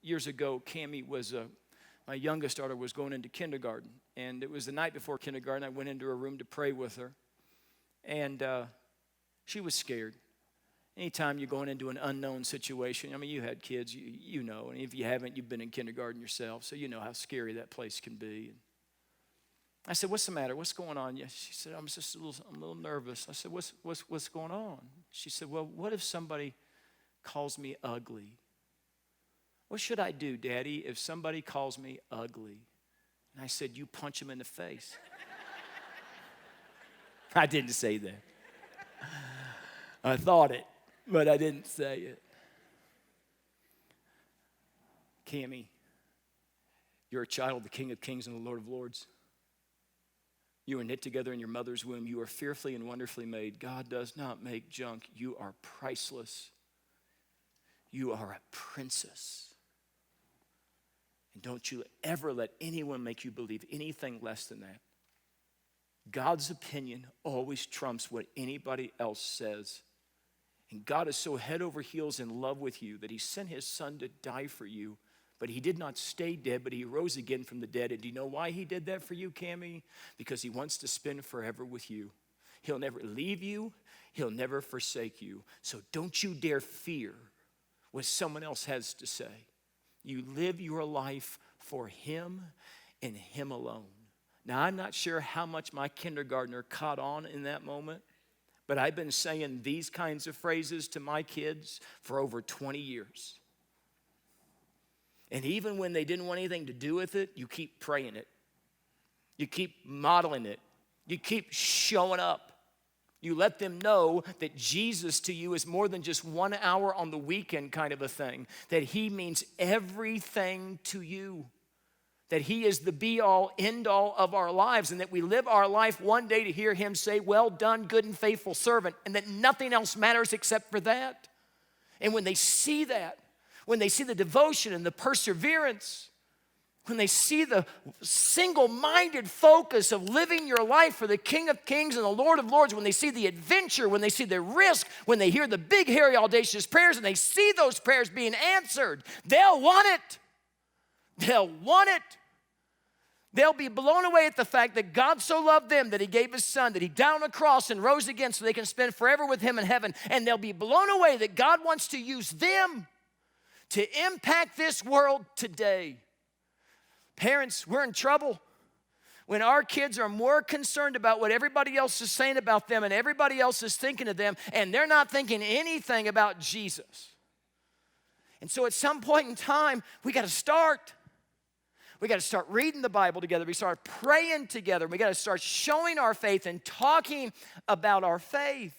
years ago, Cammie was, my youngest daughter was going into kindergarten. And it was the night before kindergarten. I went into her room to pray with her. And she was scared. Anytime you're going into an unknown situation, I mean, you had kids, you know. And if you haven't, you've been in kindergarten yourself. So you know how scary that place can be. And I said, what's the matter? What's going on? Yeah, she said, I'm a little nervous. I said, what's going on? She said, well, what if somebody calls me ugly? What should I do, Daddy, if somebody calls me ugly? And I said, you punch him in the face. I didn't say that. I thought it, but I didn't say it. Cammie, you're a child of the King of Kings and the Lord of Lords. You were knit together in your mother's womb. You are fearfully and wonderfully made. God does not make junk. You are priceless. You are a princess. And don't you ever let anyone make you believe anything less than that. God's opinion always trumps what anybody else says. And God is so head over heels in love with you that he sent his son to die for you. But he did not stay dead, but he rose again from the dead. And do you know why he did that for you, Cammie? Because he wants to spend forever with you. He'll never leave you. He'll never forsake you. So don't you dare fear what someone else has to say. You live your life for him and him alone. Now, I'm not sure how much my kindergartner caught on in that moment, but I've been saying these kinds of phrases to my kids for over 20 years. And even when they didn't want anything to do with it, you keep praying it. You keep modeling it. You keep showing up. You let them know that Jesus to you is more than just 1 hour on the weekend kind of a thing, that he means everything to you, that he is the be-all, end-all of our lives, and that we live our life one day to hear him say, well done, good and faithful servant, and that nothing else matters except for that. And when they see that, when they see the devotion and the perseverance, when they see the single-minded focus of living your life for the King of Kings and the Lord of Lords, when they see the adventure, when they see the risk, when they hear the big, hairy, audacious prayers, and they see those prayers being answered, they'll want it. They'll want it. They'll be blown away at the fact that God so loved them that he gave his son, that he died on the cross and rose again so they can spend forever with him in heaven. And they'll be blown away that God wants to use them to impact this world today. Parents, we're in trouble when our kids are more concerned about what everybody else is saying about them and everybody else is thinking of them, and they're not thinking anything about Jesus. And so at some point in time, we got to start. We got to start reading the Bible together. We start praying together. We got to start showing our faith and talking about our faith.